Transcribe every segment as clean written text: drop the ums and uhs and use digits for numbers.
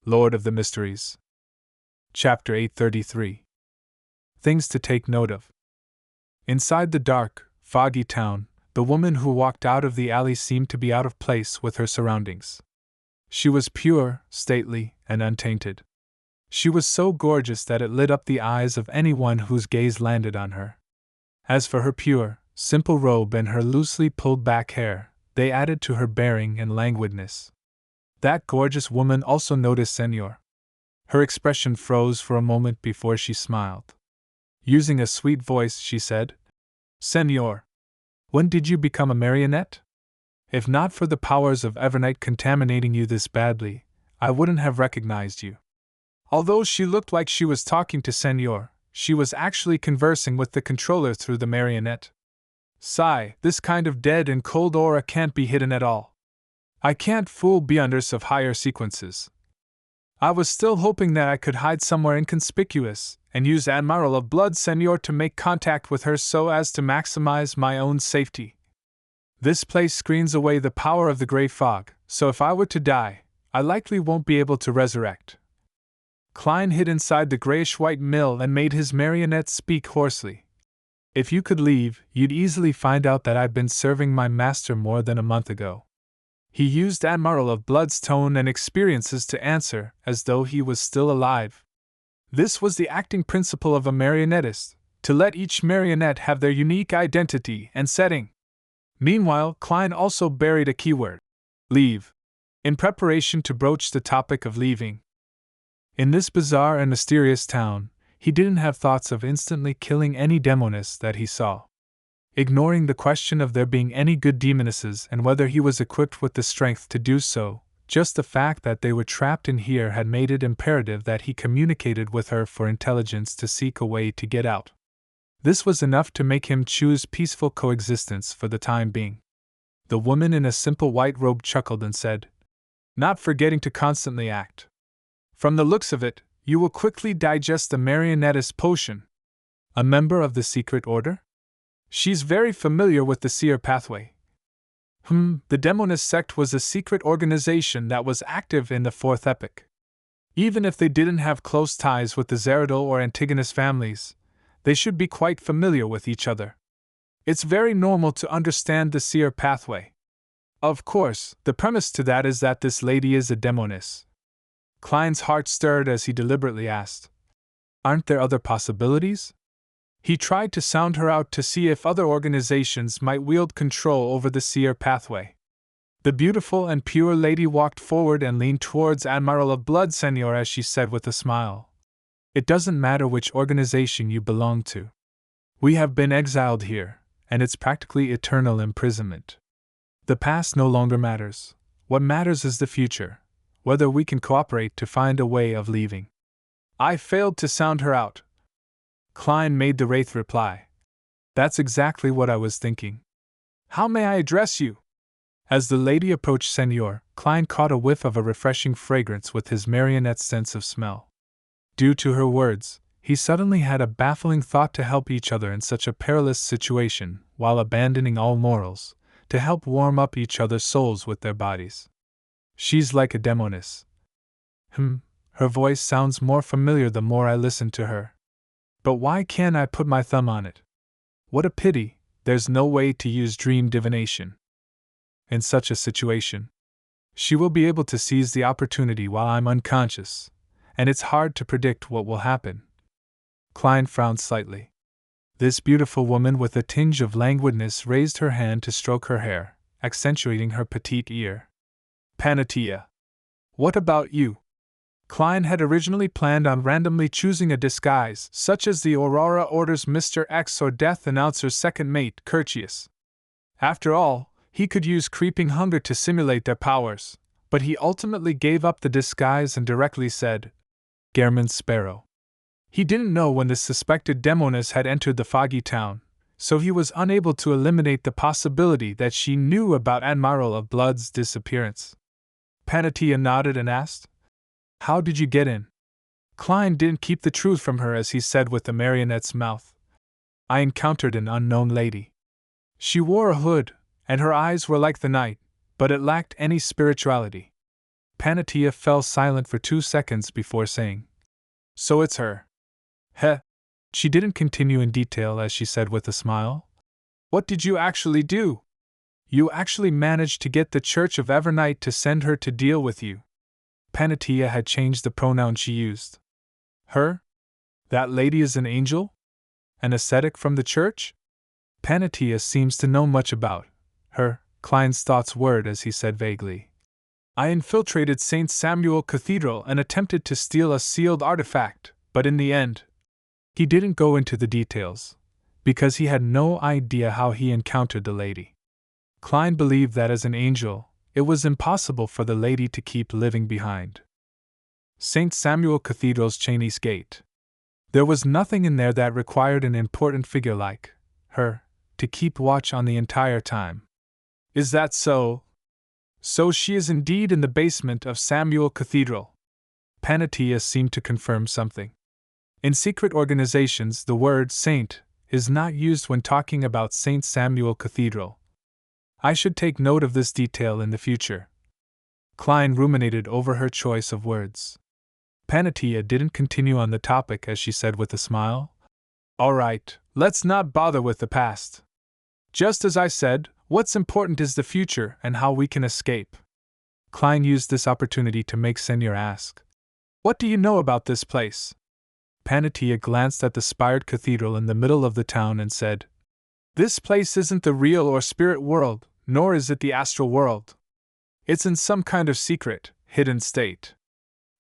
Lord of the Mysteries. Chapter 833. Things to take note of. Inside the dark, foggy town, the woman who walked out of the alley seemed to be out of place with her surroundings. She was pure, stately, and untainted. She was so gorgeous that it lit up the eyes of anyone whose gaze landed on her. As for her pure, simple robe and her loosely pulled back hair, they added to her bearing and languidness. That gorgeous woman also noticed Senor. Her expression froze for a moment before she smiled. Using a sweet voice, she said, "Senor, when did you become a marionette? If not for the powers of Evernight contaminating you this badly, I wouldn't have recognized you." Although she looked like she was talking to Senor, she was actually conversing with the controller through the marionette. Sigh, this kind of dead and cold aura can't be hidden at all. I can't fool Beyonders of higher sequences. I was still hoping that I could hide somewhere inconspicuous and use Admiral of Blood Senor to make contact with her so as to maximize my own safety. This place screens away the power of the gray fog, so if I were to die, I likely won't be able to resurrect. Klein hid inside the grayish-white mill and made his marionette speak hoarsely. If you could leave, you'd easily find out that I've been serving my master more than a month ago. He used Admiral of Blood's tone and experiences to answer as though he was still alive. This was the acting principle of a marionettist, to let each marionette have their unique identity and setting. Meanwhile, Klein also buried a keyword, leave, in preparation to broach the topic of leaving. In this bizarre and mysterious town, he didn't have thoughts of instantly killing any demoness that he saw. Ignoring the question of there being any good demonesses and whether he was equipped with the strength to do so, just the fact that they were trapped in here had made it imperative that he communicated with her for intelligence to seek a way to get out. This was enough to make him choose peaceful coexistence for the time being. The woman in a simple white robe chuckled and said, "Not forgetting to constantly act. From the looks of it, you will quickly digest the marionettist potion. A member of the secret order? She's very familiar with the seer pathway." The Demoness sect was a secret organization that was active in the Fourth Epoch. Even if they didn't have close ties with the Zeradol or Antigonus families, they should be quite familiar with each other. It's very normal to understand the seer pathway. Of course, the premise to that is that this lady is a Demoness. Klein's heart stirred as he deliberately asked, "Aren't there other possibilities?" He tried to sound her out to see if other organizations might wield control over the seer pathway. The beautiful and pure lady walked forward and leaned towards Admiral of Blood Senor as she said with a smile, "It doesn't matter which organization you belong to. We have been exiled here, and it's practically eternal imprisonment. The past no longer matters. What matters is the future, whether we can cooperate to find a way of leaving." I failed to sound her out. Klein made the wraith reply, "That's exactly what I was thinking. How may I address you?" As the lady approached Senor, Klein caught a whiff of a refreshing fragrance with his marionette's sense of smell. Due to her words, he suddenly had a baffling thought to help each other in such a perilous situation, while abandoning all morals, to help warm up each other's souls with their bodies. "She's like a demoness. Her voice sounds more familiar the more I listen to her. But why can't I put my thumb on it? What a pity, there's no way to use dream divination. In such a situation, she will be able to seize the opportunity while I'm unconscious, and it's hard to predict what will happen." Klein frowned slightly. This beautiful woman with a tinge of languidness raised her hand to stroke her hair, accentuating her petite ear. "Panatia. What about you?" Klein had originally planned on randomly choosing a disguise, such as the Aurora Order's Mr. X or Death Announcer's second mate, Curtius. After all, he could use creeping hunger to simulate their powers, but he ultimately gave up the disguise and directly said, "Gehrman Sparrow." He didn't know when the suspected demoness had entered the foggy town, so he was unable to eliminate the possibility that she knew about Admiral of Blood's disappearance. Panatia nodded and asked, "How did you get in?" Klein didn't keep the truth from her as he said with the marionette's mouth, "I encountered an unknown lady. She wore a hood, and her eyes were like the night, but it lacked any spirituality. Panatia fell silent for 2 seconds before saying, "So it's her." Heh. She didn't continue in detail as she said with a smile, "What did you actually do? You actually managed to get the Church of Evernight to send her to deal with you." Panatia had changed the pronoun she used. Her? That lady is an angel? An ascetic from the church? Panatia seems to know much about her, Klein's thoughts whirred as he said vaguely, "I infiltrated St. Samuel Cathedral and attempted to steal a sealed artifact, but in the end..." He didn't go into the details, because he had no idea how he encountered the lady. Klein believed that as an angel, it was impossible for the lady to keep living behind St. Samuel Cathedral's Chinese gate. There was nothing in there that required an important figure like her to keep watch on the entire time. Is that so? So she is indeed in the basement of Samuel Cathedral. Panatia seemed to confirm something. In secret organizations, the word saint is not used when talking about St. Samuel Cathedral. I should take note of this detail in the future. Klein ruminated over her choice of words. Panatia didn't continue on the topic as she said with a smile, "All right, let's not bother with the past. Just as I said, what's important is the future and how we can escape." Klein used this opportunity to make Senor ask, "What do you know about this place?" Panatia glanced at the spired cathedral in the middle of the town and said, "This place isn't the real or spirit world, nor is it the astral world. It's in some kind of secret, hidden state.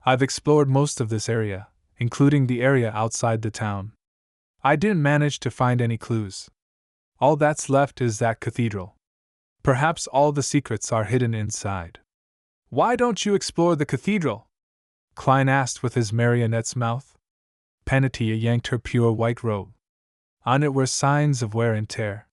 I've explored most of this area, including the area outside the town. I didn't manage to find any clues. All that's left is that cathedral. Perhaps all the secrets are hidden inside." "Why don't you explore the cathedral?" Klein asked with his marionette's mouth. Panatia yanked her pure white robe. On it were signs of wear and tear.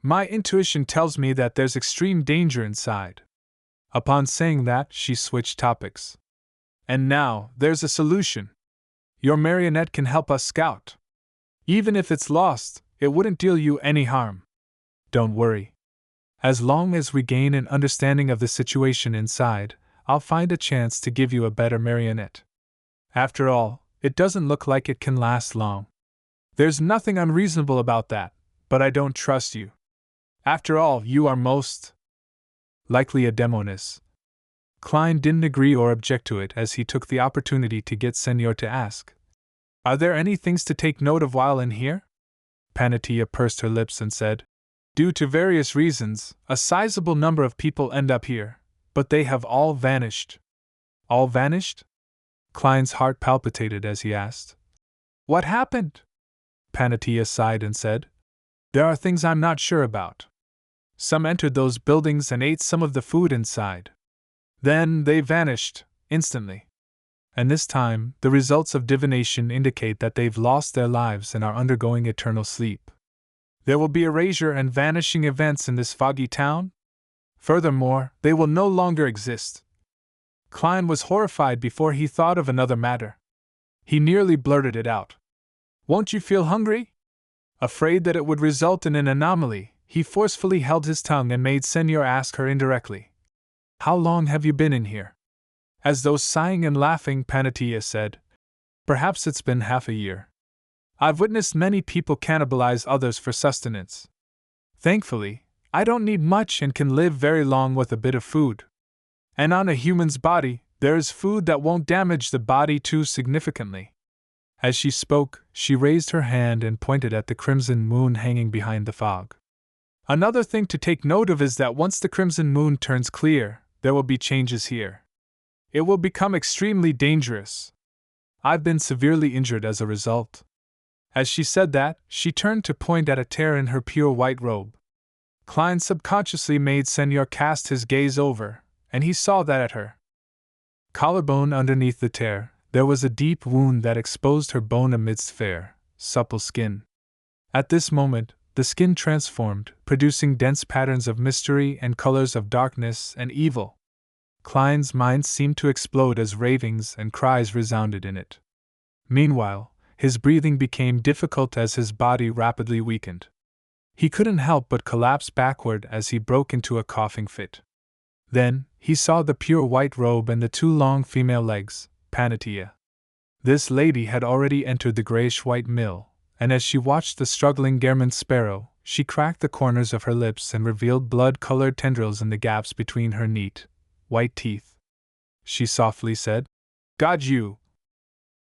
"My intuition tells me that there's extreme danger inside." Upon saying that, she switched topics. "And now, there's a solution. Your marionette can help us scout. Even if it's lost, it wouldn't deal you any harm. Don't worry. As long as we gain an understanding of the situation inside, I'll find a chance to give you a better marionette. After all, it doesn't look like it can last long. There's nothing unreasonable about that, but I don't trust you. After all, you are most likely a demoness." Klein didn't agree or object to it as he took the opportunity to get Senor to ask, "Are there any things to take note of while in here?" Panatia pursed her lips and said, "Due to various reasons, a sizable number of people end up here, but they have all vanished." "All vanished?" Klein's heart palpitated as he asked, "What happened?" Panatia sighed and said, "There are things I'm not sure about. Some entered those buildings and ate some of the food inside. Then they vanished, instantly. And this time, the results of divination indicate that they've lost their lives and are undergoing eternal sleep. There will be erasure and vanishing events in this foggy town. Furthermore, they will no longer exist." Klein was horrified before he thought of another matter. He nearly blurted it out. "Won't you feel hungry?" Afraid that it would result in an anomaly, he forcefully held his tongue and made Senor ask her indirectly, "How long have you been in here?" As though sighing and laughing, Panatia said, "Perhaps it's been half a year. I've witnessed many people cannibalize others for sustenance. Thankfully, I don't need much and can live very long with a bit of food. And on a human's body, there is food that won't damage the body too significantly." As she spoke, she raised her hand and pointed at the crimson moon hanging behind the fog. "Another thing to take note of is that once the crimson moon turns clear, there will be changes here. It will become extremely dangerous. I've been severely injured as a result." As she said that, she turned to point at a tear in her pure white robe. Klein subconsciously made Senor cast his gaze over, and he saw that at her collarbone underneath the tear, there was a deep wound that exposed her bone amidst fair, supple skin. At this moment, the skin transformed, producing dense patterns of mystery and colors of darkness and evil. Klein's mind seemed to explode as ravings and cries resounded in it. Meanwhile, his breathing became difficult as his body rapidly weakened. He couldn't help but collapse backward as he broke into a coughing fit. Then, he saw the pure white robe and the two long female legs, Panatia. This lady had already entered the grayish-white mill, and as she watched the struggling German sparrow, she cracked the corners of her lips and revealed blood-colored tendrils in the gaps between her neat, white teeth. She softly said, "God, you